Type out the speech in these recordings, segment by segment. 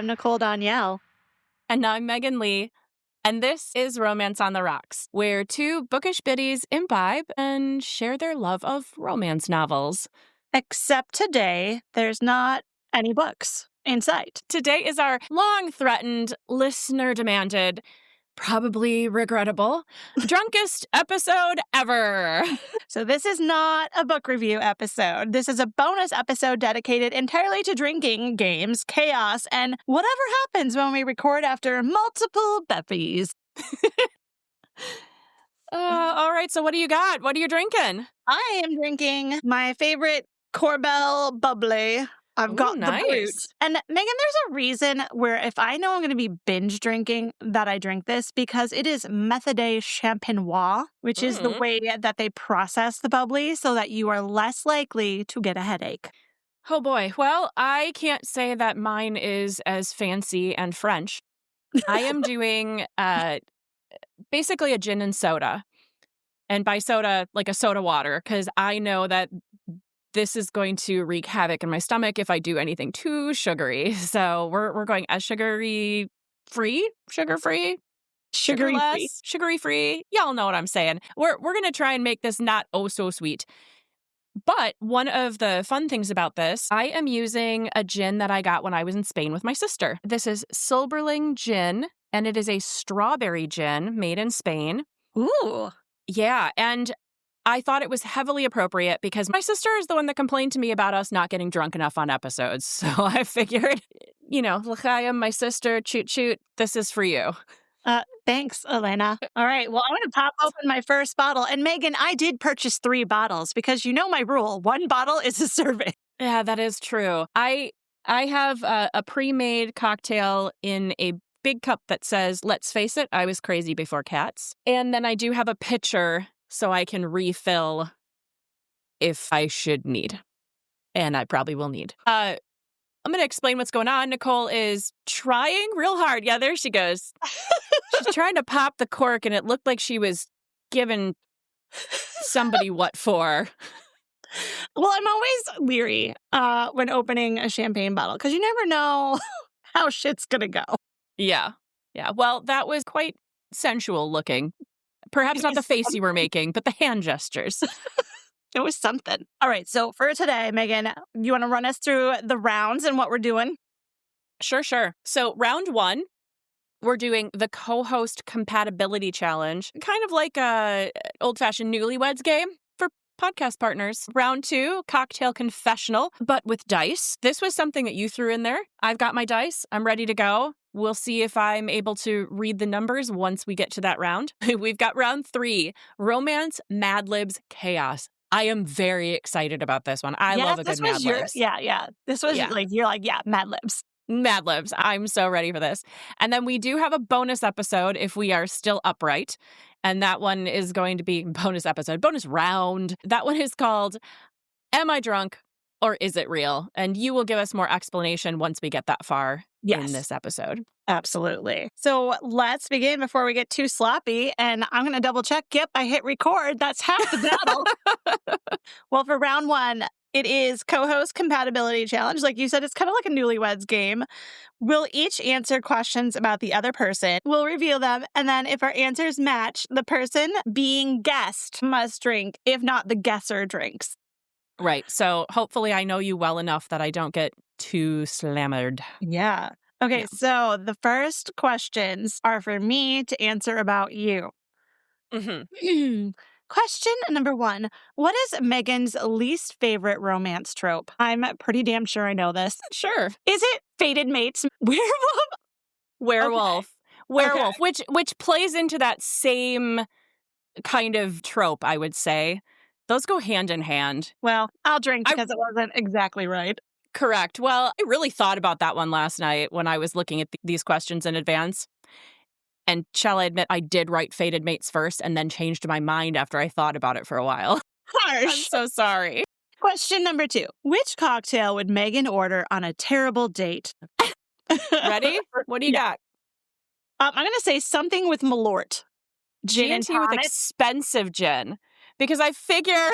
I'm Nicole Danielle. And I'm Megan Lee. And this is Romance on the Rocks, where two bookish biddies imbibe and share their love of romance novels. Except today, there's not any books in sight. Today is our long-threatened, listener-demanded, probably regrettable, drunkest episode ever. So this is not a book review episode. This is a bonus episode dedicated entirely to drinking, games, chaos, and whatever happens when we record after multiple beppies. All right, so what do you got? What are you drinking? I am drinking my favorite Corbel bubbly. I've got the brute. And Megan, there's a reason where if I know I'm going to be binge drinking that I drink this because it is Méthode Champenois, which is the way that they process the bubbly so that you are less likely to get a headache. Oh boy. Well, I can't say that mine is as fancy and French. I am doing basically a gin and soda. And by soda, like a soda water, because I know that this is going to wreak havoc in my stomach if I do anything too sugary. So we're going as sugar-free. Y'all know what I'm saying. We're going to try and make this not oh so sweet. But one of the fun things about this, I am using a gin that I got when I was in Spain with my sister. This is Silberling Gin, and it is a strawberry gin made in Spain. Ooh. Yeah, and I thought it was heavily appropriate because my sister is the one that complained to me about us not getting drunk enough on episodes. So I figured, L'chaim, my sister, choot, this is for you. Thanks, Elena. All right, well, I'm going to pop open my first bottle. And Megan, I did purchase 3 bottles because you know my rule. 1 bottle is a serving. Yeah, that is true. I have a pre-made cocktail in a big cup that says, let's face it, I was crazy before cats. And then I do have a pitcher so I can refill if I should need. And I probably will need. I'm going to explain what's going on. Nicole is trying real hard. Yeah, there she goes. She's trying to pop the cork, and it looked like she was giving somebody what for. Well, I'm always leery when opening a champagne bottle because you never know how shit's going to go. Yeah. Well, that was quite sensual looking. Perhaps not the face you were making, but the hand gestures. It was something. All right, so for today, Megan, you want to run us through the rounds and what we're doing? Sure. So round 1, we're doing the co-host compatibility challenge, kind of like a old-fashioned newlyweds game for podcast partners. Round 2, cocktail confessional, but with dice. This was something that you threw in there. I've got my dice. I'm ready to go. We'll see if I'm able to read the numbers once we get to that round. We've got round 3, romance, Mad Libs Chaos. I am very excited about this one. I love a good Mad Libs. Yeah. This was you're like, Mad Libs. Mad Libs. I'm so ready for this. And then we do have a bonus episode if we are still upright. And that one is going to be bonus round. That one is called Am I Drunk or Is It Real? And you will give us more explanation once we get that far in this episode. Absolutely. So let's begin before we get too sloppy. And I'm going to double check. Yep, I hit record. That's half the battle. Well, for round 1, it is co-host compatibility challenge. Like you said, it's kind of like a newlyweds game. We'll each answer questions about the other person. We'll reveal them. And then if our answers match, the person being guessed must drink. If not, the guesser drinks. Right. So hopefully I know you well enough that I don't get too slammered. Yeah. Okay, so the first questions are for me to answer about you. Mm-hmm. Question number 1. What is Megan's least favorite romance trope? I'm pretty damn sure I know this. Sure. Is it fated mates? Werewolf. Okay. Which plays into that same kind of trope, I would say. Those go hand in hand. Well, I'll drink because it wasn't exactly right. Correct. Well, I really thought about that one last night when I was looking at these questions in advance. And shall I admit, I did write fated mates first and then changed my mind after I thought about it for a while. Harsh. I'm so sorry. Question number 2. Which cocktail would Megan order on a terrible date? Ready? What do you got? I'm going to say something with Malort. Gin and tonic. With expensive gin. Because I figure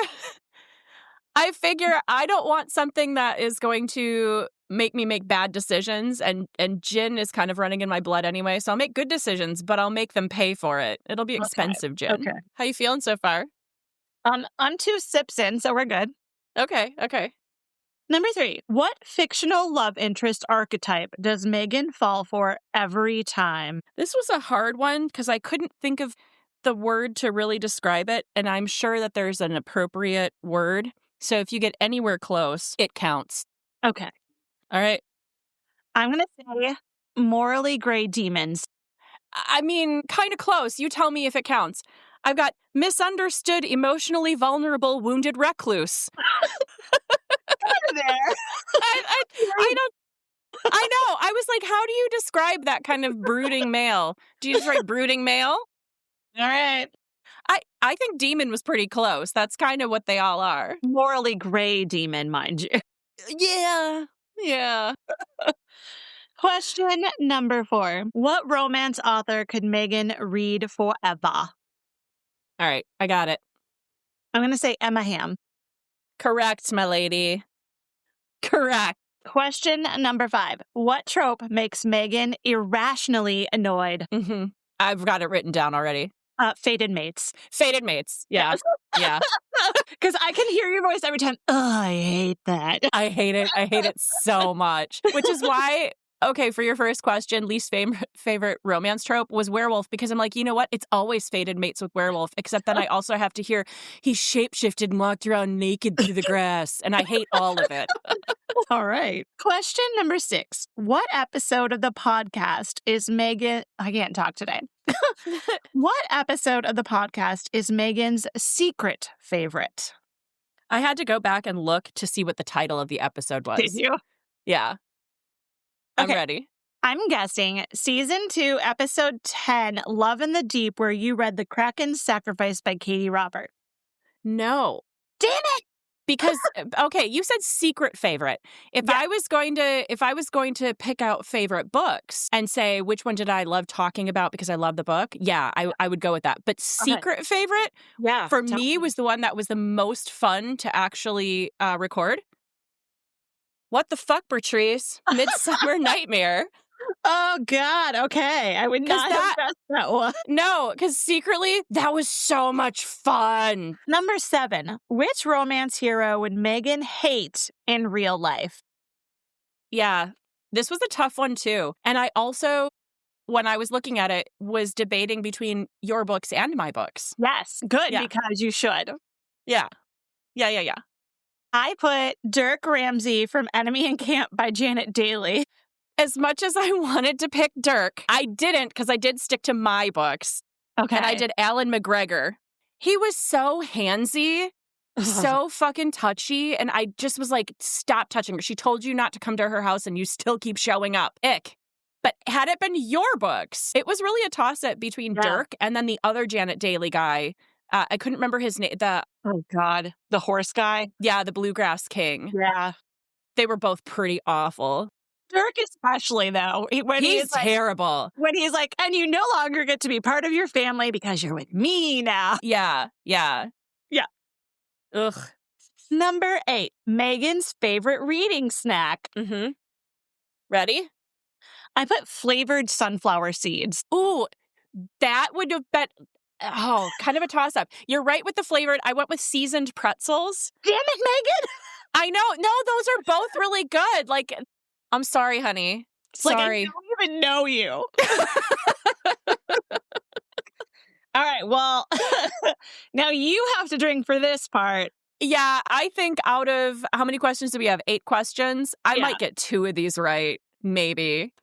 I don't want something that is going to make me make bad decisions, and gin is kind of running in my blood anyway, so I'll make good decisions, but I'll make them pay for it. It'll be expensive gin. Okay. How you feeling so far? I'm 2 sips in, so we're good. Okay. Number 3, what fictional love interest archetype does Megan fall for every time? This was a hard one because I couldn't think of the word to really describe it, and I'm sure that there's an appropriate word. So if you get anywhere close, it counts. Okay. All right. I'm going to say morally gray demons. I mean, kind of close. You tell me if it counts. I've got misunderstood, emotionally vulnerable, wounded recluse. There. I don't. I know. I was like, how do you describe that kind of brooding male? Do you just write brooding male? All right. I think demon was pretty close. That's kind of what they all are. Morally gray demon, mind you. Yeah. Question number 4. What romance author could Megan read forever? All right. I got it. I'm going to say Emma Hamm. Correct, my lady. Correct. Question number 5. What trope makes Megan irrationally annoyed? Mm-hmm. I've got it written down already. Fated mates. Fated mates. Yeah. Yeah. Because I can hear your voice every time. Oh, I hate that. I hate it. I hate it so much. Which is why, okay, for your first question, least favorite romance trope was werewolf, because I'm like, you know what? It's always fated mates with werewolf, except then I also have to hear he shapeshifted and walked around naked through the grass, and I hate all of it. All right. Question number 6. What episode of the podcast is Megan... I can't talk today. What episode of the podcast is Megan's secret favorite? I had to go back and look to see what the title of the episode was. Did you? Yeah. I'm Okay. ready. I'm guessing season 2, episode 10, Love in the Deep, where you read The Kraken's Sacrifice by Katie Robert. No. Damn it! Because, okay, you said secret favorite. If I was going to pick out favorite books and say which one did I love talking about because I love the book, yeah, I would go with that. But secret favorite, for me, was the one that was the most fun to actually record. What the fuck, Bertrice? Midsummer Nightmare. Oh, God. Okay. I would not have guessed that one. No, because secretly, that was so much fun. Number 7. Which romance hero would Megan hate in real life? Yeah, this was a tough one, too. And I also, when I was looking at it, was debating between your books and my books. Yes. Good, Yeah. because you should. Yeah. I put Dirk Ramsey from Enemy in Camp by Janet Daly. As much as I wanted to pick Dirk, I didn't, because I did stick to my books. Okay. And I did Alan McGregor. He was so handsy, so fucking touchy, and I just was like, stop touching her. She told you not to come to her house, and you still keep showing up. Ick. But had it been your books, it was really a toss-up between Dirk and then the other Janet Daly guy. I couldn't remember his name. Oh, God. The horse guy? Yeah, the Bluegrass King. Yeah. They were both pretty awful. Dirk especially, though. He's terrible. When he's like, and you no longer get to be part of your family because you're with me now. Yeah. Ugh. Number 8. Megan's favorite reading snack. Mm-hmm. Ready? I put flavored sunflower seeds. Ooh, that would have been... Oh, kind of a toss-up. You're right with the flavored. I went with seasoned pretzels. Damn it, Megan! I know. No, those are both really good. Like, I'm sorry, honey. Sorry. Like, I don't even know you. All right, well, now you have to drink for this part. Yeah, I think out of, how many questions do we have? 8 questions? I might get 2 of these right, maybe.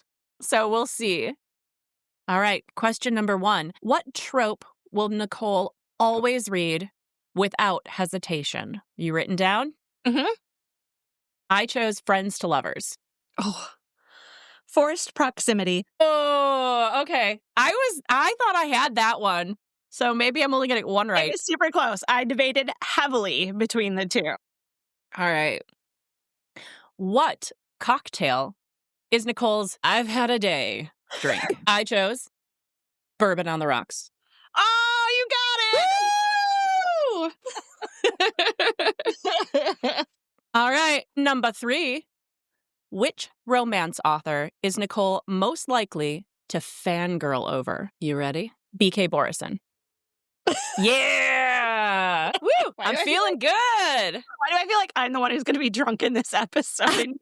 So we'll see. All right, question number 1. What trope will Nicole always read without hesitation? You written down? Mm-hmm. I chose friends to lovers. Oh, forced proximity. Oh, okay. I thought I had that one. So maybe I'm only getting one right. It was super close. I debated heavily between the 2. All right. What cocktail is Nicole's I've had a day drink? I chose bourbon on the rocks. Oh, you got it! All right. Number 3. Which romance author is Nicole most likely to fangirl over? You ready? B.K. Borison. Yeah! Woo! I'm feeling good. Why do I feel like I'm the one who's going to be drunk in this episode?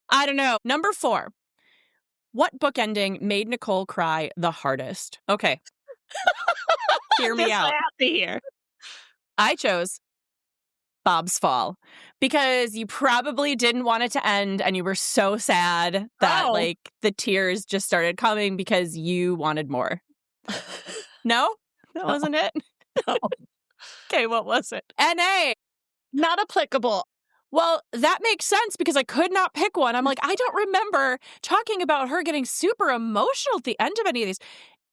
I don't know. Number 4. What book ending made Nicole cry the hardest? Okay. Hear me out. Here. I chose Bob's Fall because you probably didn't want it to end and you were so sad that like the tears just started coming because you wanted more. No? That wasn't it? No. Okay, what was it? N.A. Not applicable. Well, that makes sense because I could not pick one. I'm like, I don't remember talking about her getting super emotional at the end of any of these.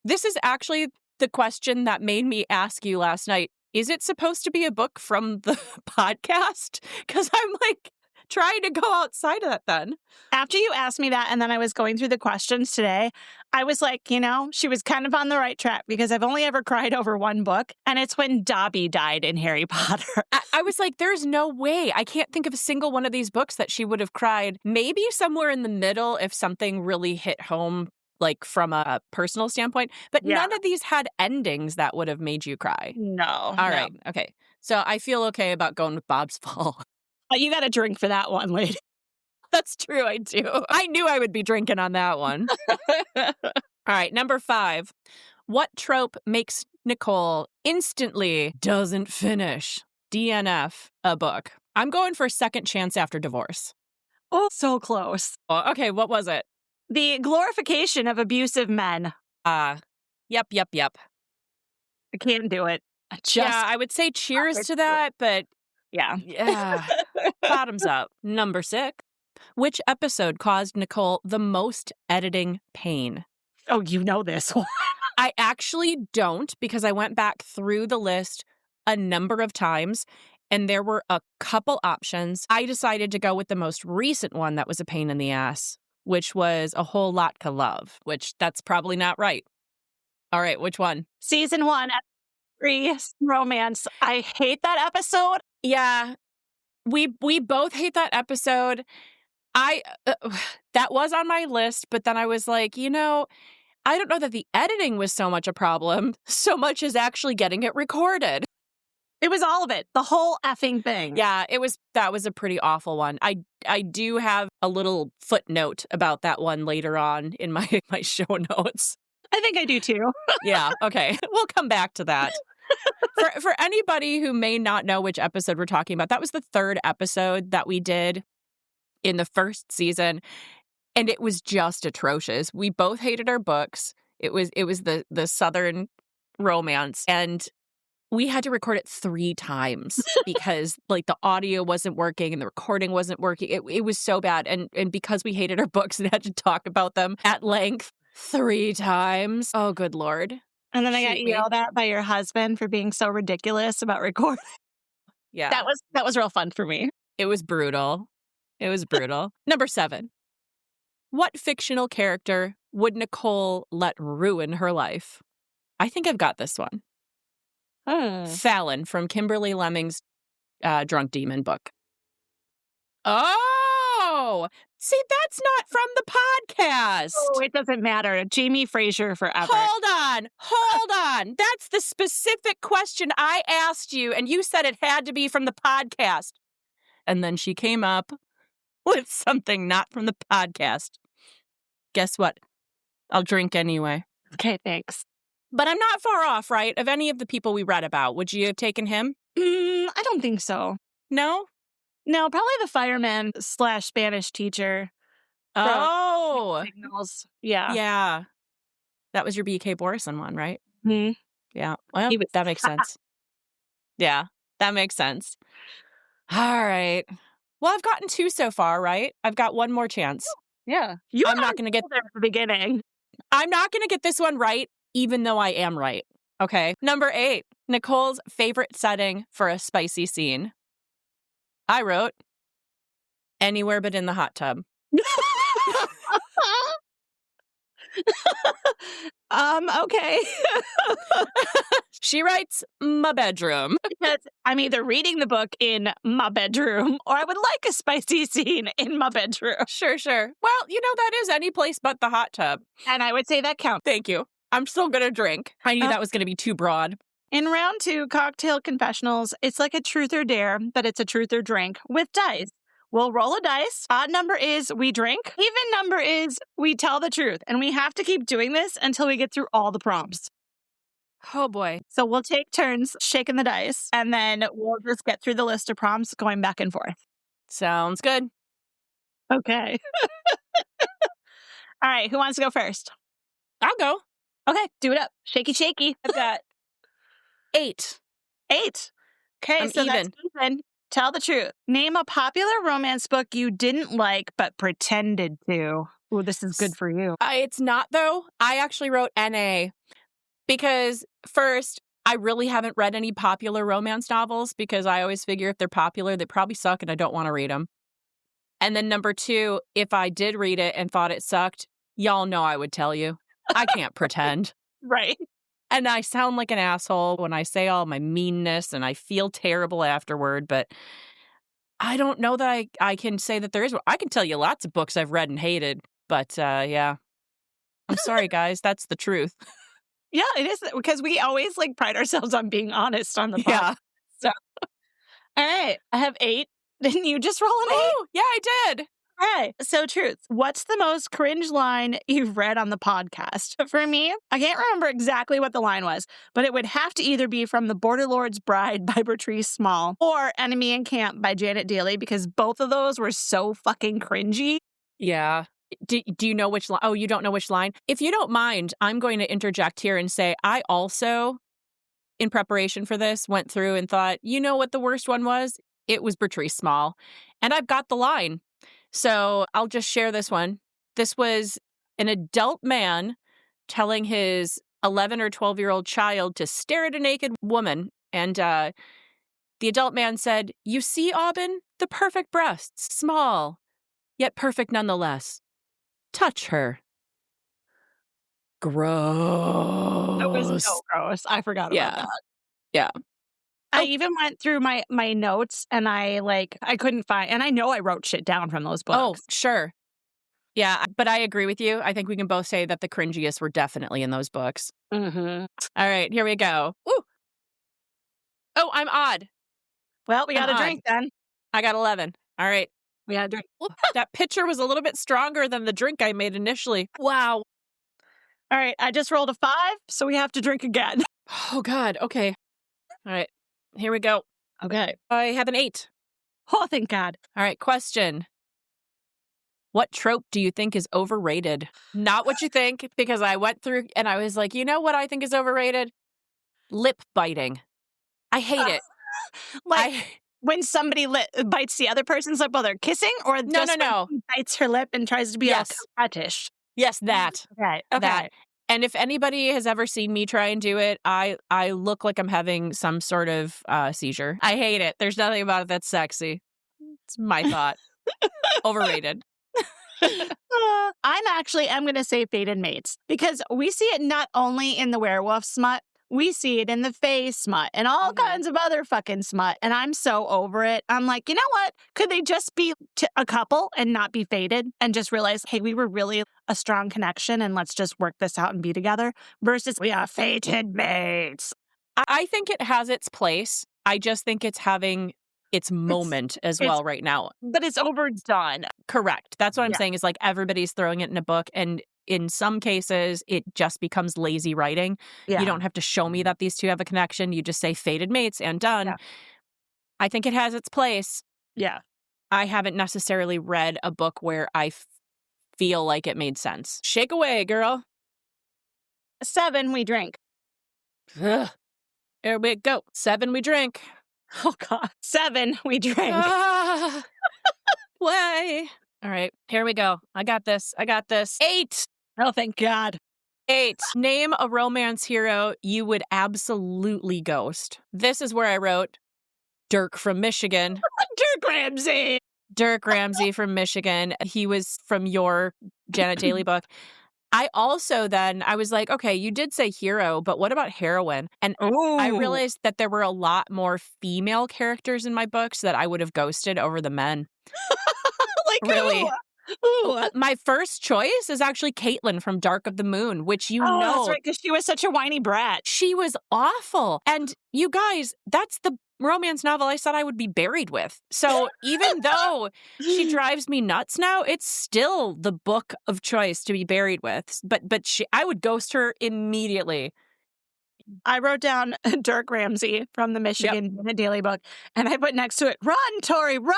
This is actually the question that made me ask you last night. Is it supposed to be a book from the podcast? Because I'm like trying to go outside of that then. After you asked me that, and then I was going through the questions today, I was like, she was kind of on the right track because I've only ever cried over one book, and it's when Dobby died in Harry Potter. I was like, there's no way. I can't think of a single one of these books that she would have cried. Maybe somewhere in the middle if something really hit home, like from a personal standpoint. But none of these had endings that would have made you cry. No. All right. Okay. So I feel okay about going with Bob's Fall. You got to drink for that one, lady. That's true, I do. I knew I would be drinking on that one. All right, number 5. What trope makes Nicole instantly doesn't finish? DNF a book. I'm going for Second Chance After Divorce. Oh, so close. Oh, okay, what was it? The glorification of abusive men. Yep. I can't do it. Yeah, I would say cheers to that, but yeah. Bottoms up. Number 6. Which episode caused Nicole the most editing pain? Oh, you know this one. I actually don't because I went back through the list a number of times and there were a couple options. I decided to go with the most recent one that was a pain in the ass, which was A Whole Lot to Love, which that's probably not right. All right, which one? Season 1, 3, romance. I hate that episode. Yeah, we both hate that episode. That was on my list, but then I was like, I don't know that the editing was so much a problem, so much as actually getting it recorded. It was all of it, the whole effing thing. Yeah, that was a pretty awful one. I do have a little footnote about that one later on in my show notes. I think I do too. Yeah, okay. We'll come back to that. For anybody who may not know which episode we're talking about, that was the 3rd episode that we did in the 1st season, and it was just atrocious. We both hated our books. It was the Southern romance, and we had to record it 3 times because like the audio wasn't working and the recording wasn't working. It was so bad, and because we hated our books and had to talk about them at length 3 times. Oh, good Lord. And then I got yelled at by your husband for being so ridiculous about recording. Yeah. That was real fun for me. It was brutal. Number 7. What fictional character would Nicole let ruin her life? I think I've got this one. Fallon from Kimberly Lemming's Drunk Demon book. Oh, see, that's not from the podcast. Oh, it doesn't matter. Jamie Fraser forever. Hold on. That's the specific question I asked you, and you said it had to be from the podcast. And then she came up with something not from the podcast. Guess what? I'll drink anyway. Okay, thanks. But I'm not far off, right? Of any of the people we read about. Would you have taken him? I don't think so. No? No, probably the fireman / Spanish teacher. Oh. Signals. Yeah. Yeah. That was your B.K. Borison one, right? Mm-hmm. Yeah. Well, that makes sense. Yeah, that makes sense. All right. Well, I've gotten 2 so far, right? I've got one more chance. Yeah. I'm not going to get there at the beginning. I'm not going to get this one right, even though I am right. Okay. Number 8, Nicole's favorite setting for a spicy scene. I wrote anywhere but in the hot tub. Okay. She writes, my bedroom. Because I'm either reading the book in my bedroom or I would like a spicy scene in my bedroom. Sure. Well, that is any place but the hot tub. And I would say that counts. Thank you. I'm still going to drink. I knew that was going to be too broad. In round 2, Cocktail Confessionals, it's like a truth or dare, but it's a truth or drink with dice. We'll roll a dice. Odd number is we drink. Even number is we tell the truth. And we have to keep doing this until we get through all the prompts. Oh, boy. So we'll take turns shaking the dice, and then we'll just get through the list of prompts going back and forth. Sounds good. Okay. All right, who wants to go first? I'll go. Okay, do it up. Shaky. I've got 8. 8. Okay, I'm so even. that's even. Tell the truth. Name a popular romance book you didn't like but pretended to. Ooh, this is good for you. It's not, though. I actually wrote NA because, first, I really haven't read any popular romance novels because I always figure if they're popular, they probably suck and I don't want to read them. And then number 2, if I did read it and thought it sucked, y'all know I would tell you. I can't pretend. Right. And I sound like an asshole when I say all my meanness and I feel terrible afterward, but I don't know that I can say that there is. I can tell you lots of books I've read and hated, but yeah. I'm sorry, guys. That's the truth. Yeah, it is because we always pride ourselves on being honest on the podcast. Yeah. So, all right, I have 8. Didn't you just roll an 8? Oh, yeah, I did. Okay, so truth. What's the most cringe line you've read on the podcast? For me, I can't remember exactly what the line was, but it would have to either be from The Borderlord's Bride by Bertrice Small or Enemy in Camp by Janet Daly because both of those were so fucking cringy. Yeah. Do you know which line? Oh, you don't know which line? If you don't mind, I'm going to interject here and say I also, in preparation for this, went through and thought, you know what the worst one was? It was Bertrice Small. And I've got the line. So I'll just share this one. This was an adult man telling his 11 or 12-year-old child to stare at a naked woman. And the adult man said, you see, Aubin, the perfect breasts, small, yet perfect nonetheless. Touch her. Gross. That was so gross. I forgot about that. Yeah. I even went through my notes and I couldn't find, and I know I wrote shit down from those books. Oh, sure. Yeah, but I agree with you. I think we can both say that the cringiest were definitely in those books. Mm-hmm. All right, here we go. Ooh. Oh, I'm odd. Well, we got a drink then. I got 11. All right. We had a drink. That pitcher was a little bit stronger than the drink I made initially. Wow. All right, I just rolled a 5, so we have to drink again. Oh, God. Okay. All right. Here we go. Okay. I have an 8. Oh, thank God. All right, question. What trope do you think is overrated? Not what you think, because I went through and I was like, you know what I think is overrated? Lip biting. I hate it. When somebody bites the other person's lip while they're kissing, or No. when she bites her lip and tries to be all coquettish? Yes, that. Okay. That. And if anybody has ever seen me try and do it, I look like I'm having some sort of seizure. I hate it. There's nothing about it that's sexy. It's my thought. Overrated. I'm going to say fated mates because we see it not only in the werewolf smut, we see it in the fae smut and all kinds of other fucking smut. And I'm so over it. I'm like, you know what? Could they just be a couple and not be fated and just realize, hey, we were really a strong connection and let's just work this out and be together versus we are fated mates. I think it has its place. I just think it's having its moment as well right now. But it's overdone. Correct. That's what I'm saying is everybody's throwing it in a book and in some cases it just becomes lazy writing. Yeah. You don't have to show me that these two have a connection. You just say fated mates and done. Yeah. I think it has its place. Yeah. I haven't necessarily read a book where I feel like it made sense. Shake away, girl. 7, we drink. Ugh. Here we go. 7, we drink. Oh, God. 7, we drink. Way. All right. Here we go. I got this. 8. Oh, thank God. 8. Name a romance hero you would absolutely ghost. This is where I wrote Dirk from Michigan. Dirk Ramsey. Dirk Ramsey from Michigan. He was from your Janet Daly book. I also then, I was like, okay, you did say hero, but what about heroine? And I Ooh. realized that there were a lot more female characters in my books that I would have ghosted over the men. Like Really. Ooh. My first choice is actually Caitlin from Dark of the Moon, which Oh, that's right, because she was such a whiny brat. she was awful. And you guys, that's the romance novel I said I would be buried with. So even though she drives me nuts now, it's still the book of choice to be buried with. But I would ghost her immediately. I wrote down Dirk Ramsey from the Michigan Daily Book, and I put next to it, "Run, Tori, run!"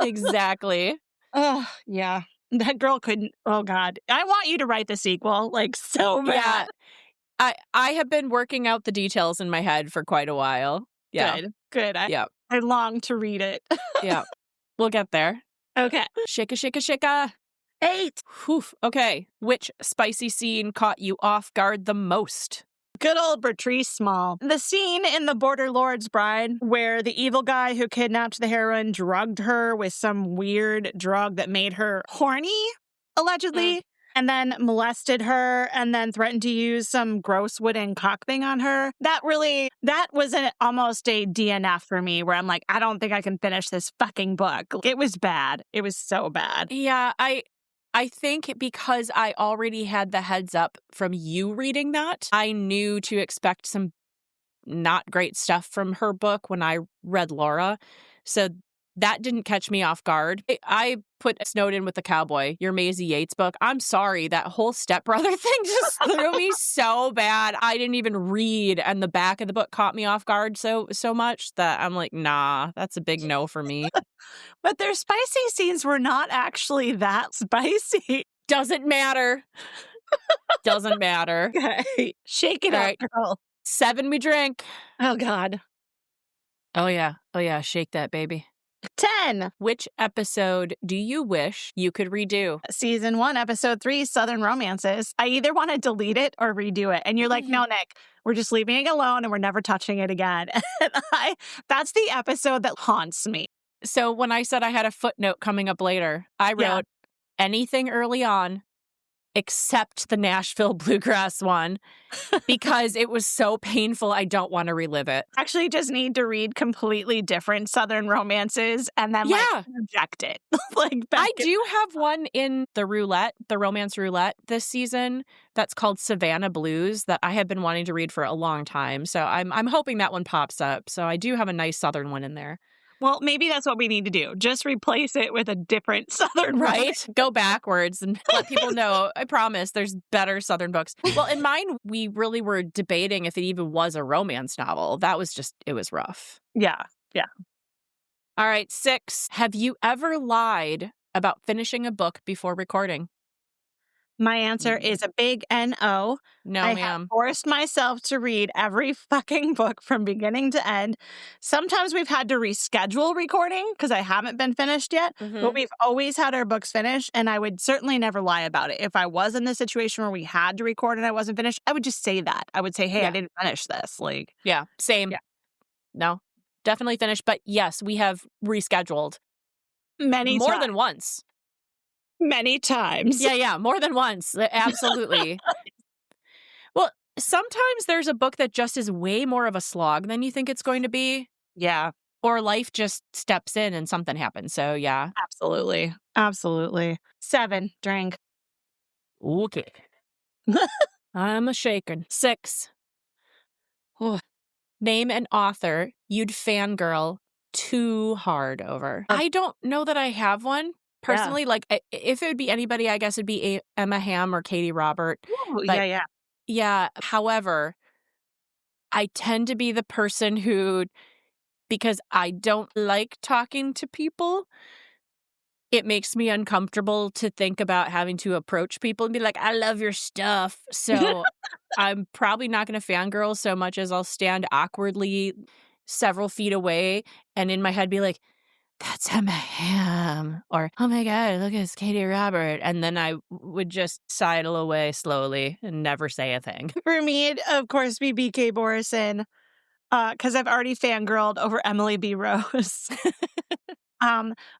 Exactly. Oh, yeah. That girl couldn't. Oh, God. I want you to write the sequel, like, so bad. Yeah. I have been working out the details in my head for quite a while. Yeah. Good. Yeah. I long to read it. Yeah. We'll get there. Okay. Shika, shika, shika. 8. Whew. Okay. Which spicy scene caught you off guard the most? Good old Bertrice Small. The scene in The Border Lord's Bride where the evil guy who kidnapped the heroine drugged her with some weird drug that made her horny, allegedly, and then molested her and then threatened to use some gross wooden cock thing on her. That was almost a DNF for me where I'm like, I don't think I can finish this fucking book. It was bad. It was so bad. Yeah, I think because I already had the heads up from you reading that, I knew to expect some not great stuff from her book when I read Laura. So that didn't catch me off guard. I put Snowed In with the Cowboy, your Maisie Yates book. I'm sorry, that whole stepbrother thing just threw me so bad. I didn't even read, and the back of the book caught me off guard so much that I'm like, nah, that's a big no for me. But their spicy scenes were not actually that spicy. Doesn't matter. Doesn't matter. Okay. Shake it All up, right. girl. 7 we drink. Oh, God. Oh, yeah. Oh, yeah. Shake that, baby. 10. Which episode do you wish you could redo? Season 1, episode 3, Southern Romances. I either want to delete it or redo it. And you're like, no, Nick, we're just leaving it alone and we're never touching it again. And that's the episode that haunts me. So when I said I had a footnote coming up later, I wrote anything early on except the Nashville Bluegrass one because it was so painful. I don't want to relive it. Actually, just need to read completely different Southern Romances and then reject it. I do have one in the romance roulette this season that's called Savannah Blues that I have been wanting to read for a long time. So I'm hoping that one pops up. So I do have a nice Southern one in there. Well, maybe that's what we need to do. Just replace it with a different Southern Right? Go backwards and let people know, I promise, there's better Southern books. Well, in mine, we really were debating if it even was a romance novel. That was it was rough. Yeah. All right, 6. Have you ever lied about finishing a book before recording? My answer is a big No. No, I ma'am. have forced myself to read every fucking book from beginning to end. Sometimes we've had to reschedule recording because I haven't been finished yet, but we've always had our books finished, and I would certainly never lie about it. If I was in the situation where we had to record and I wasn't finished, I would just say that. I would say, hey, I didn't finish this. Yeah, same. Yeah. No, definitely finished. But yes, we have rescheduled. More than once. Many times. Yeah, more than once. Absolutely. Well, sometimes there's a book that just is way more of a slog than you think it's going to be. Yeah. Or life just steps in and something happens. So, yeah. Absolutely. 7, drink. Okay. I'm a shaken. 6. Oh. Name an author you'd fangirl too hard over. I don't know that I have one. Personally, if it would be anybody, I guess it'd be Emma Hamm or Katie Robert. Ooh, but, yeah. However, I tend to be the person who, because I don't like talking to people, it makes me uncomfortable to think about having to approach people and be like, I love your stuff. So I'm probably not going to fangirl so much as I'll stand awkwardly several feet away and in my head be like, that's Emma Hamm, or, oh my God, look, it's Katie Robert. And then I would just sidle away slowly and never say a thing. For me, it'd, of course, be B.K. Borison, because I've already fangirled over Emily B. Rose.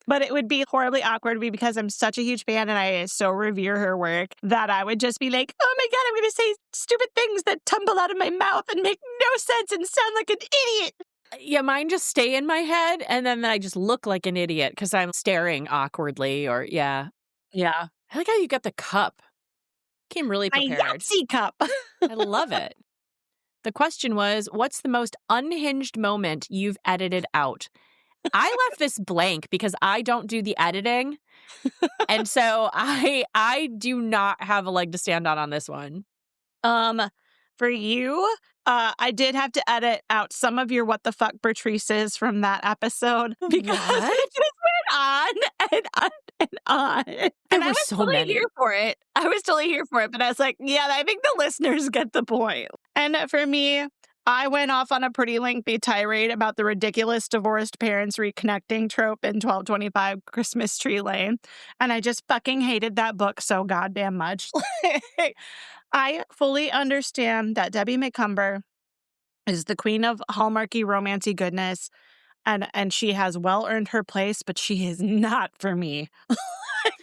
But it would be horribly awkward because I'm such a huge fan and I so revere her work that I would just be like, oh my God, I'm going to say stupid things that tumble out of my mouth and make no sense and sound like an idiot. Yeah, mine just stay in my head, and then I just look like an idiot because I'm staring awkwardly, or yeah. Yeah. I like how you got the cup. Came really My prepared. Yahtzee cup. I love it. The question was, what's the most unhinged moment you've edited out? I left this blank because I don't do the editing, and so I do not have a leg to stand on this one. For you, I did have to edit out some of your what the fuck Bertrices from that episode because it just went on and on and on. And I was so totally many. here for it. I was totally here for it, but I was like, yeah, I think the listeners get the point. And for me, I went off on a pretty lengthy tirade about the ridiculous divorced parents reconnecting trope in 1225 Christmas Tree Lane. And I just fucking hated that book so goddamn much. I fully understand that Debbie McCumber is the queen of hallmarky, romancy goodness, and she has well earned her place, but she is not for me.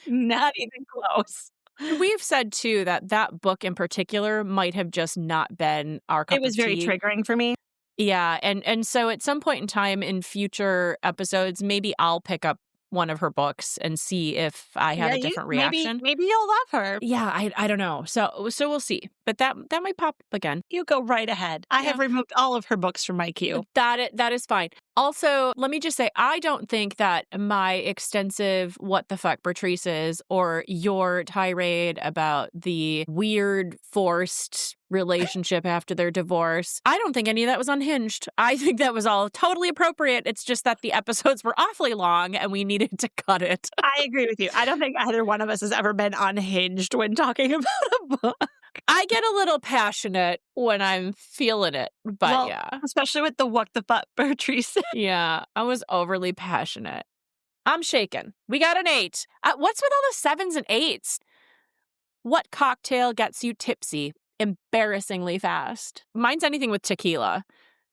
Not even close. We've said, too, that book in particular might have just not been our cup of tea. It was very triggering for me. Yeah, and so at some point in time in future episodes, maybe I'll pick up one of her books and see if I have a different reaction. Maybe you'll love her. Yeah, I don't know. So we'll see. But that might pop up again. You go right ahead. I have removed all of her books from my queue. That is fine. Also, let me just say, I don't think that my extensive what the fuck Bertrices or your tirade about the weird forced relationship after their divorce, I don't think any of that was unhinged. I think that was all totally appropriate. It's just that the episodes were awfully long and we needed to cut it. I agree with you. I don't think either one of us has ever been unhinged when talking about a book. I get a little passionate when I'm feeling it, but yeah. Especially with the what the fuck Bertrice. Yeah, I was overly passionate. I'm shaken. We got an 8. What's with all the 7s and 8s? What cocktail gets you tipsy embarrassingly fast? Mine's anything with tequila.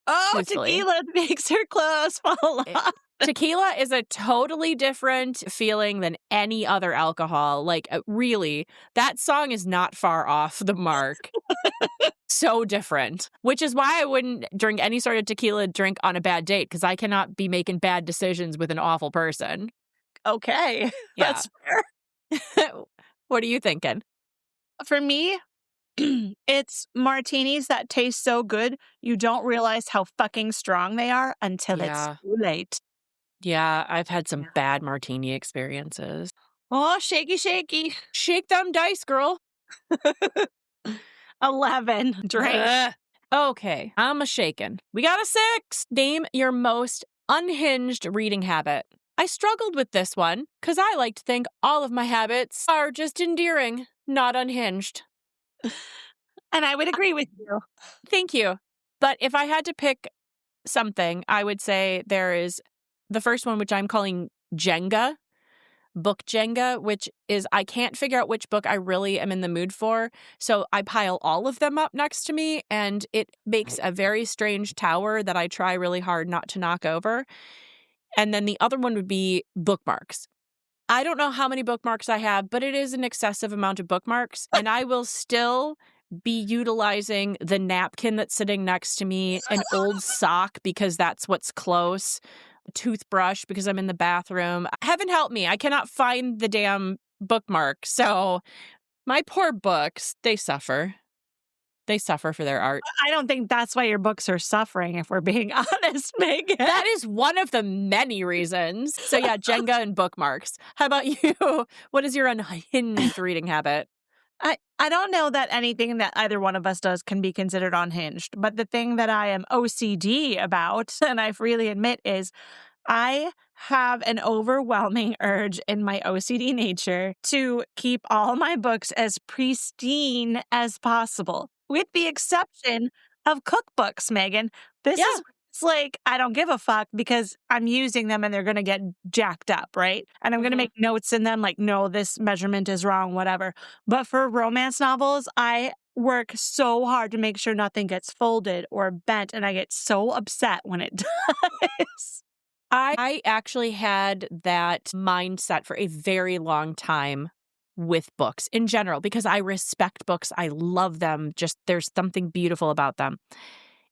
Oh, truthfully. Tequila makes her clothes fall off. Tequila is a totally different feeling than any other alcohol. Like, really, that song is not far off the mark. So different. Which is why I wouldn't drink any sort of tequila drink on a bad date, because I cannot be making bad decisions with an awful person. Okay. Yeah. That's fair. What are you thinking? For me, it's martinis that taste so good, you don't realize how fucking strong they are until it's too late. Yeah, I've had some bad martini experiences. Oh, shaky, shaky. Shake them dice, girl. 11. Drink. Okay, I'm a shaken. We got a 6. Name your most unhinged reading habit. I struggled with this one because I like to think all of my habits are just endearing, not unhinged. And I would agree with you. Thank you. But if I had to pick something, I would say there is the first one, which I'm calling Jenga, book Jenga, which is I can't figure out which book I really am in the mood for. So I pile all of them up next to me, and it makes a very strange tower that I try really hard not to knock over. And then the other one would be bookmarks. I don't know how many bookmarks I have, but it is an excessive amount of bookmarks, and I will still be utilizing the napkin that's sitting next to me, an old sock because that's what's close, a toothbrush because I'm in the bathroom. Heaven help me, I cannot find the damn bookmark. So my poor books, they suffer. They suffer for their art. I don't think that's why your books are suffering, if we're being honest, Megan. That is one of the many reasons. So yeah, Jenga and bookmarks. How about you? What is your unhinged reading habit? I don't know that anything that either one of us does can be considered unhinged, but the thing that I am OCD about, and I freely admit, is I have an overwhelming urge in my OCD nature to keep all my books as pristine as possible, with the exception of cookbooks, Megan. This is it's like, I don't give a fuck because I'm using them and they're going to get jacked up, right? And I'm going to make notes in them like, no, this measurement is wrong, whatever. But for romance novels, I work so hard to make sure nothing gets folded or bent, and I get so upset when it does. I actually had that mindset for a very long time with books in general because I respect books. I love them. Just there's something beautiful about them.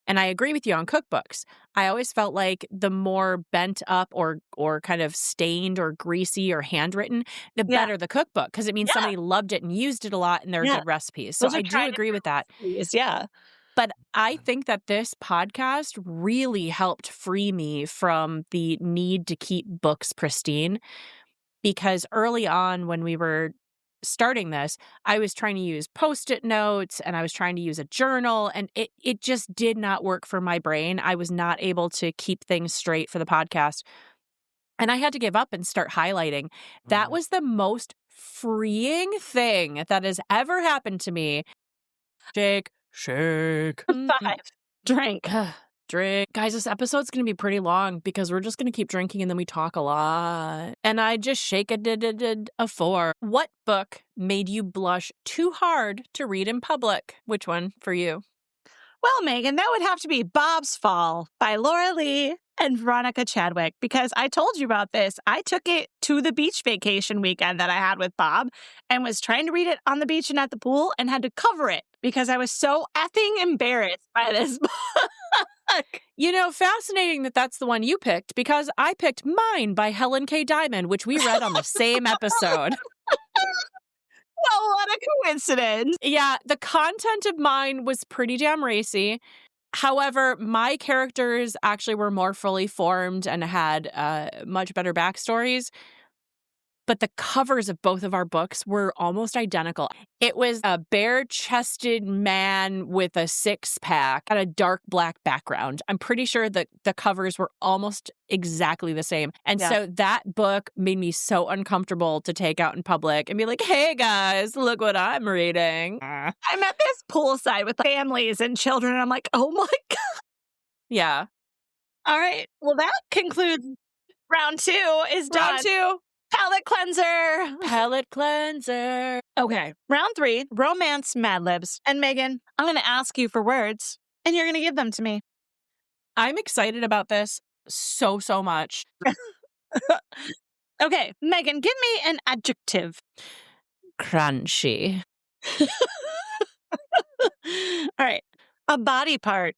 And I agree with you on cookbooks. I always felt like the more bent up or kind of stained or greasy or handwritten, the Yeah. better the cookbook because it means Yeah. somebody loved it and used it a lot and they're Yeah. good recipes. So Those are I do tried and agree with that. recipes, yeah. But I think that this podcast really helped free me from the need to keep books pristine because early on when we were starting this, I was trying to use Post-it notes and I was trying to use a journal and it just did not work for my brain. I was not able to keep things straight for the podcast. And I had to give up and start highlighting. That was the most freeing thing that has ever happened to me. Shake. 5, drink. Drink. Guys, this episode's going to be pretty long because we're just going to keep drinking and then we talk a lot. And I just shake a 4. What book made you blush too hard to read in public? Which one for you? Well, Megan, that would have to be Bob's Fall by Laura Lee and Veronica Chadwick, because I told you about this. I took it to the beach vacation weekend that I had with Bob and was trying to read it on the beach and at the pool and had to cover it because I was so effing embarrassed by this book. You know, fascinating that that's the one you picked because I picked Mine by Helen K. Diamond, which we read on the same episode. Well, what a coincidence. Yeah, the content of Mine was pretty damn racy. However, my characters actually were more fully formed and had much better backstories. But the covers of both of our books were almost identical. It was a bare-chested man with a six-pack and a dark black background. I'm pretty sure that the covers were almost exactly the same. And so that book made me so uncomfortable to take out in public and be like, hey, guys, look what I'm reading. I'm at this poolside with families and children, and I'm like, oh my God. Yeah. All right. Well, that concludes round 2 is done. Round 2. Palette cleanser. Palette cleanser. Okay. Round 3, romance Mad Libs. And Megan, I'm going to ask you for words, and you're going to give them to me. I'm excited about this so much. Okay. Megan, give me an adjective. Crunchy. All right. A body part.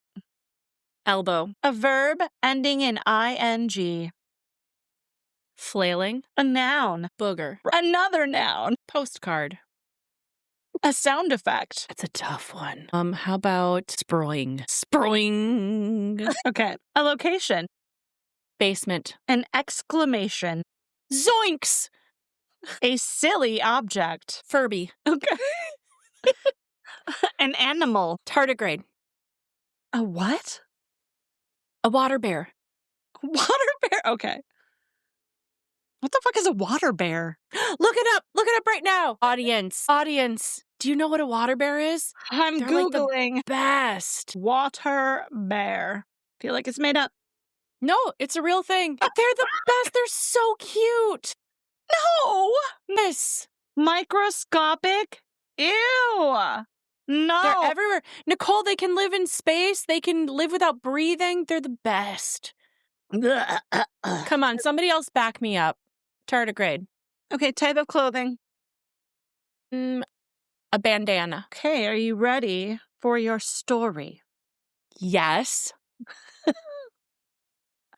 Elbow. A verb ending in ing. Flailing. A noun. Booger. Another noun. Postcard. A sound effect. That's a tough one. How about sproing? Sproing. Okay. A location. Basement. An exclamation. Zoinks! A silly object. Furby. Okay. An animal. Tardigrade. A what? A water bear. Water bear. Okay. What the fuck is a water bear? Look it up. Look it up right now. Audience. Do you know what a water bear is? I'm They're Googling. Like the best. Water bear. Feel like it's made up. No, it's a real thing. They're the best. They're so cute. No. Yes. Microscopic. Ew. No. They're everywhere. Nicole, they can live in space. They can live without breathing. They're the best. Come on, somebody else back me up. Tardigrade. Okay, type of clothing. A bandana. Okay, are you ready for your story? Yes.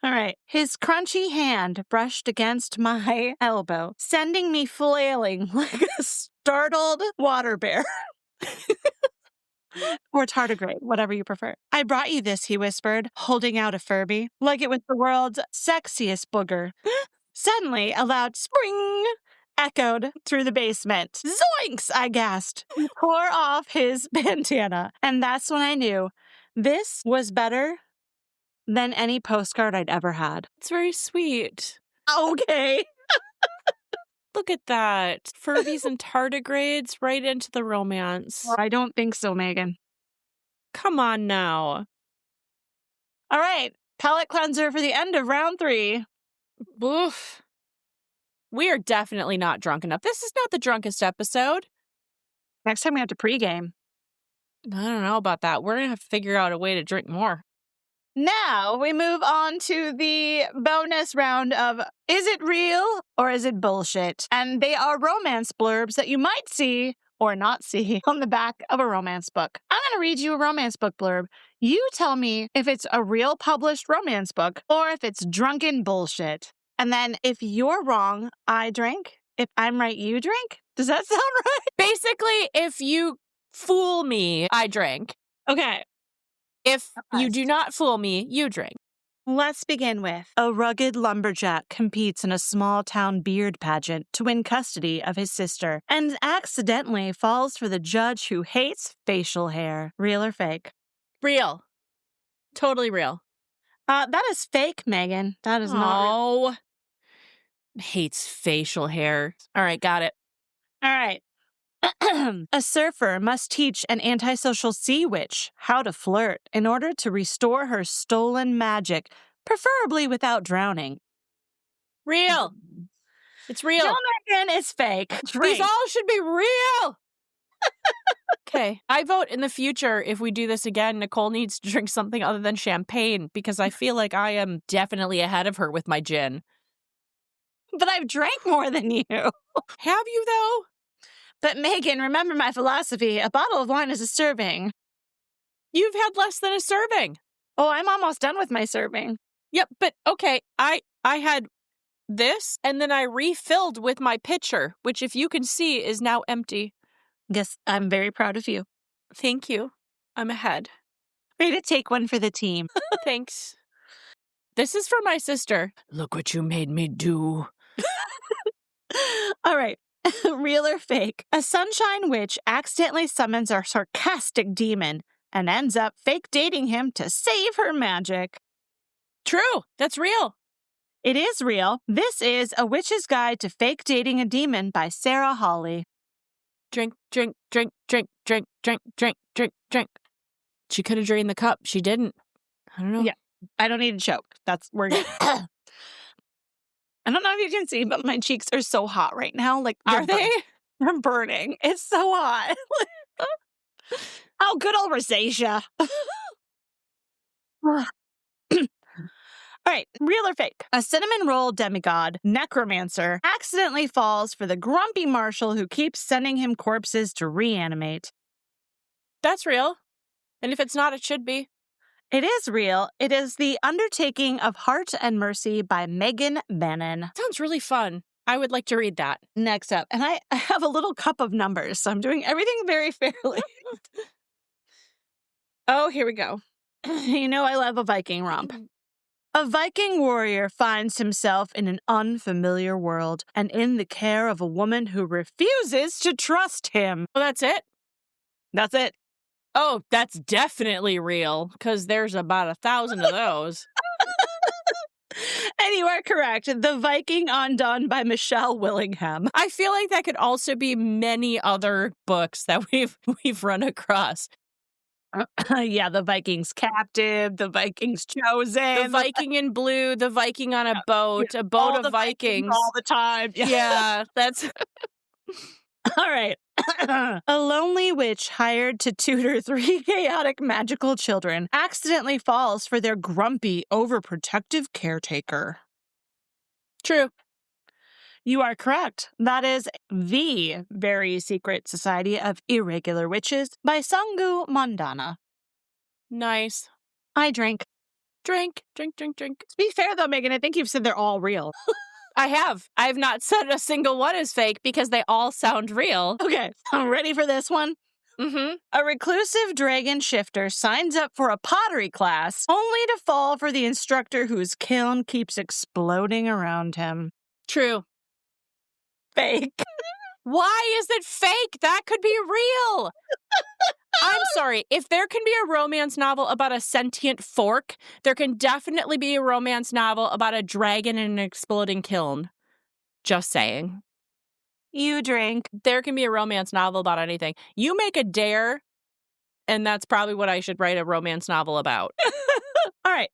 All right. His crunchy hand brushed against my elbow, sending me flailing like a startled water bear. Or tardigrade, whatever you prefer. I brought you this, he whispered, holding out a Furby, like it was the world's sexiest booger. Suddenly, a loud spring echoed through the basement. Zoinks, I gasped. He tore off his bandana, and that's when I knew this was better than any postcard I'd ever had. It's very sweet. Okay. Look at that. Furbies and tardigrades right into the romance. I don't think so, Megan. Come on now. All right. Palette cleanser for the end of round 3. Oof. We are definitely not drunk enough. This is not the drunkest episode. Next time we have to pregame. I don't know about that. We're going to have to figure out a way to drink more. Now we move on to the bonus round of is it real or is it bullshit? And they are romance blurbs that you might see or not see on the back of a romance book. I'm going to read you a romance book blurb. You tell me if it's a real published romance book or if it's drunken bullshit. And then if you're wrong, I drink. If I'm right, you drink. Does that sound right? Basically, if you fool me, I drink. Okay. If you do not fool me, you drink. Let's begin with a rugged lumberjack competes in a small town beard pageant to win custody of his sister and accidentally falls for the judge who hates facial hair. Real or fake? Real. Totally real. That is fake, Megan. That is not real. Hates facial hair. All right, got it. All right. A surfer must teach an antisocial sea witch how to flirt in order to restore her stolen magic, preferably without drowning. Real. It's real. No, Megan, it's fake. These all should be real. Okay. I vote in the future, if we do this again, Nicole needs to drink something other than champagne because I feel like I am definitely ahead of her with my gin. But I've drank more than you. Have you, though? But Megan, remember my philosophy. A bottle of wine is a serving. You've had less than a serving. Oh, I'm almost done with my serving. Yep, but okay, I had this, and then I refilled with my pitcher, which if you can see is now empty. Guess I'm very proud of you. Thank you. I'm ahead. Way to take one for the team. Thanks. This is for my sister. Look what you made me do. All right. Real or fake? A sunshine witch accidentally summons a sarcastic demon and ends up fake dating him to save her magic. True. That's real. It is real. This is A Witch's Guide to Fake Dating a Demon by Sarah Hawley. Drink, drink, drink, drink, drink, drink, drink, drink, drink. She could have drained the cup. She didn't. I don't know. Yeah. I don't need to choke. We're good. I don't know if you can see, but my cheeks are so hot right now. Like, are they? They're burning. It's so hot. Oh, good old rosacea. All right, real or fake? A cinnamon roll demigod, necromancer, accidentally falls for the grumpy marshal who keeps sending him corpses to reanimate. That's real. And if it's not, it should be. It is real. It is The Undertaking of Heart and Mercy by Megan Bannon. Sounds really fun. I would like to read that. Next up, and I have a little cup of numbers, so I'm doing everything very fairly. Oh, here we go. You know I love a Viking romp. A Viking warrior finds himself in an unfamiliar world and in the care of a woman who refuses to trust him. Oh, that's it? That's it. Oh, that's definitely real, because there's about 1,000 of those. And you are correct. The Viking Undone by Michelle Willingham. I feel like that could also be many other books that we've run across. Yeah, the Viking's Captive, the Viking's Chosen. The Viking in Blue, the Viking on a boat, a boat all of the Vikings. All the time. Yeah, that's... All right. A lonely witch hired to tutor 3 chaotic magical children accidentally falls for their grumpy, overprotective caretaker. True. You are correct. That is The Very Secret Society of Irregular Witches by Sangu Mandana. Nice. I drink. Drink, drink, drink, drink. To be fair, though, Megan, I think you've said they're all real. I have. I have not said a single one is fake because they all sound real. Okay, I'm ready for this one. Mm-hmm. A reclusive dragon shifter signs up for a pottery class, only to fall for the instructor whose kiln keeps exploding around him. True. Fake. Why is it fake? That could be real. I'm sorry. If there can be a romance novel about a sentient fork, there can definitely be a romance novel about a dragon in an exploding kiln. Just saying. You drink. There can be a romance novel about anything. You make a dare, and that's probably what I should write a romance novel about. All right.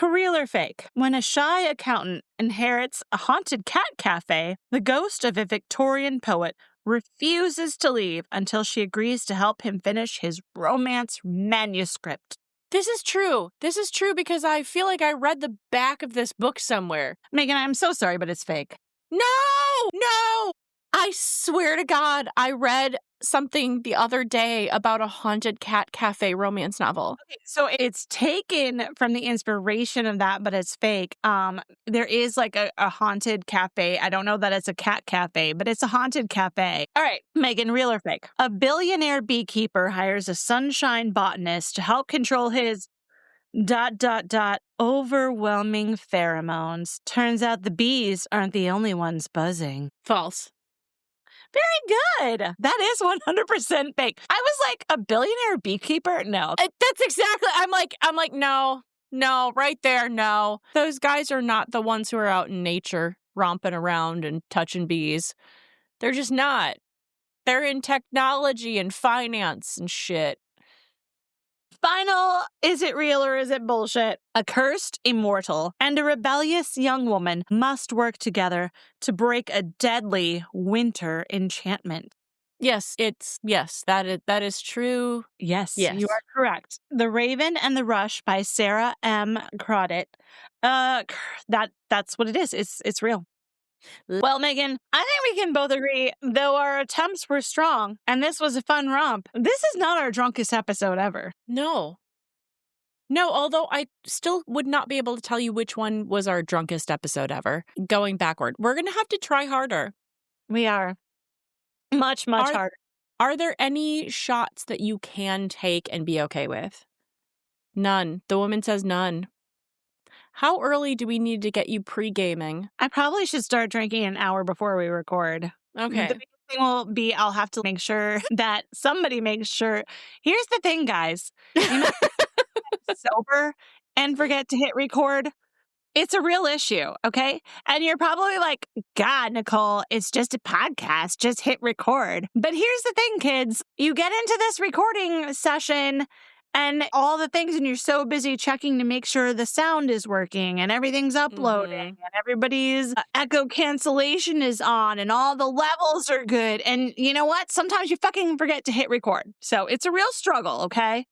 Real or fake? When a shy accountant inherits a haunted cat cafe, the ghost of a Victorian poet refuses to leave until she agrees to help him finish his romance manuscript. This is true. This is true because I feel like I read the back of this book somewhere. Megan, I'm so sorry, but it's fake. No! I swear to God, I read something the other day about a haunted cat cafe romance novel. Okay, so it's taken from the inspiration of that, but it's fake. There is like a haunted cafe. I don't know that it's a cat cafe, but it's a haunted cafe. All right, Megan, real or fake? A billionaire beekeeper hires a sunshine botanist to help control his ... overwhelming pheromones. Turns out the bees aren't the only ones buzzing. False. Very good. That is 100% fake. I was like, a billionaire beekeeper? No. That's exactly. I'm like, no, right there, no. Those guys are not the ones who are out in nature romping around and touching bees. They're just not. They're in technology and finance and shit. Final, is it real or is it bullshit? A cursed immortal and a rebellious young woman must work together to break a deadly winter enchantment. Yes, that is true. Yes, Yes. you are correct. The Raven and the Rush by Sarah M. Crodit. That's what it is. It's real. Well, Megan, I think we can both agree, though our attempts were strong, and this was a fun romp, this is not our drunkest episode ever. No, although I still would not be able to tell you which one was our drunkest episode ever. Going backward. We're going to have to try harder. We are. Much harder. Are there any shots that you can take and be okay with? None. The woman says none. How early do we need to get you pre-gaming? I probably should start drinking an hour before we record. Okay. The biggest thing will be I'll have to make sure that somebody makes sure. Here's the thing, guys. You might be sober and forget to hit record. It's a real issue, okay? And you're probably like, God, Nicole, it's just a podcast. Just hit record. But here's the thing, kids. You get into this recording session and all the things, and you're so busy checking to make sure the sound is working and everything's uploading and everybody's echo cancellation is on and all the levels are good. And you know what? Sometimes you fucking forget to hit record. So it's a real struggle, okay?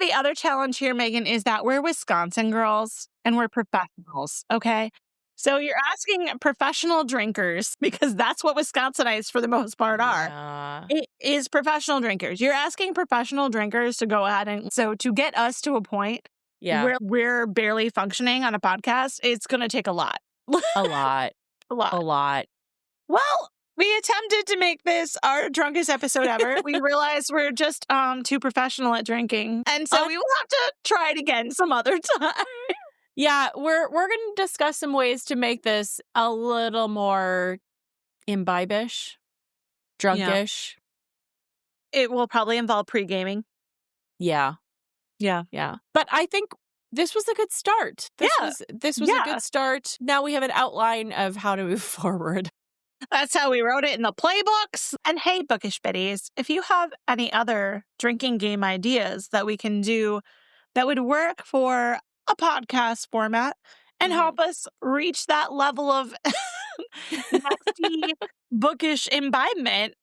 The other challenge here, Megan, is that we're Wisconsin girls and we're professionals, okay? So you're asking professional drinkers, because that's what Wisconsinites for the most part are. It is professional drinkers. You're asking professional drinkers to go ahead and so to get us to a point where we're barely functioning on a podcast, it's going to take a lot. A lot. Well, we attempted to make this our drunkest episode ever. We realized we're just too professional at drinking. And so we will have to try it again some other time. Yeah, we're going to discuss some ways to make this a little more imbibish, drunkish. Yeah. It will probably involve pre-gaming. Yeah. But I think this was a good start. This was a good start. Now we have an outline of how to move forward. That's how we wrote it in the playbooks. And hey, bookish biddies, if you have any other drinking game ideas that we can do that would work for a podcast format and help us reach that level of nasty bookish imbibement,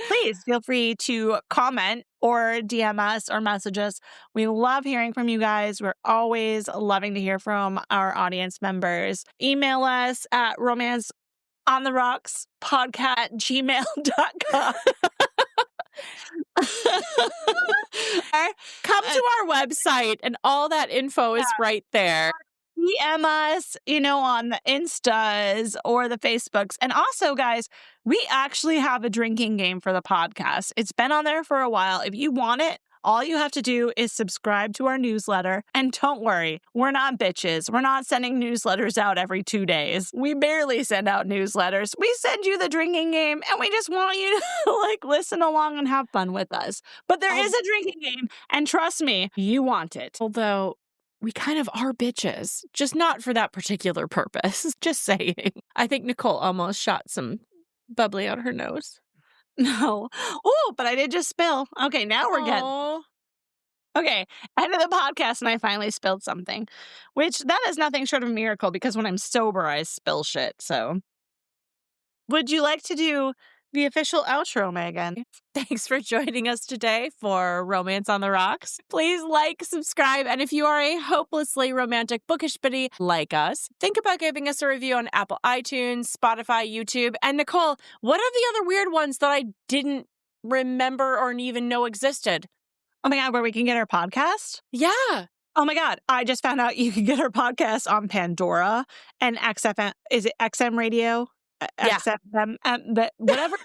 please feel free to comment or DM us or message us. We love hearing from you guys. We're always loving to hear from our audience members. Email us at romanceontherockspodcast@gmail.com. Come to our website and all that info is right there. DM us, on the Instas or the Facebooks. And also, guys, we actually have a drinking game for the podcast. It's been on there for a while. If you want it, all you have to do is subscribe to our newsletter. And don't worry, we're not bitches. We're not sending newsletters out every 2 days. We barely send out newsletters. We send you the drinking game, and we just want you to listen along and have fun with us. But there is a drinking game, and trust me, you want it. Although we kind of are bitches, just not for that particular purpose. Just saying. I think Nicole almost shot some bubbly out her nose. No. Oh, but I did just spill. Okay, now we're good. Okay, end of the podcast and I finally spilled something, which that is nothing short of a miracle because when I'm sober, I spill shit. So would you like to do The official outro, Megan. Thanks for joining us today for Romance on the Rocks. Please like, subscribe, and if you are a hopelessly romantic bookish biddy like us, think about giving us a review on Apple iTunes, Spotify, YouTube. And Nicole, what are the other weird ones that I didn't remember or even know existed? Oh my God, where we can get our podcast? Yeah. Oh my God, I just found out you can get our podcast on Pandora and XFM. Is it XM Radio? Yeah. XFM, whatever.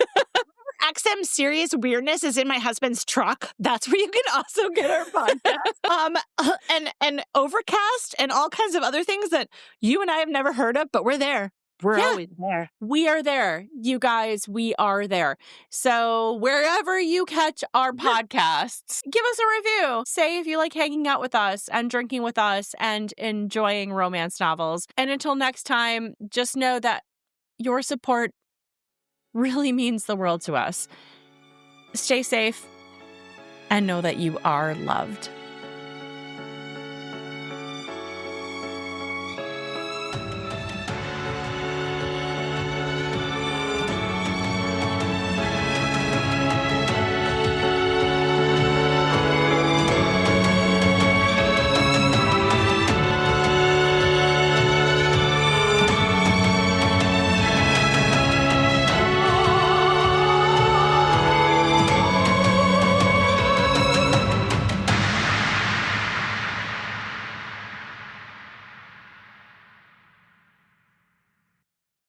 XM Serious Weirdness is in my husband's truck. That's where you can also get our podcast. And Overcast and all kinds of other things that you and I have never heard of, but we're there. We're always there. We are there. You guys, we are there. So wherever you catch our podcasts, give us a review. Say if you like hanging out with us and drinking with us and enjoying romance novels. And until next time, just know that your support really means the world to us. Stay safe and know that you are loved.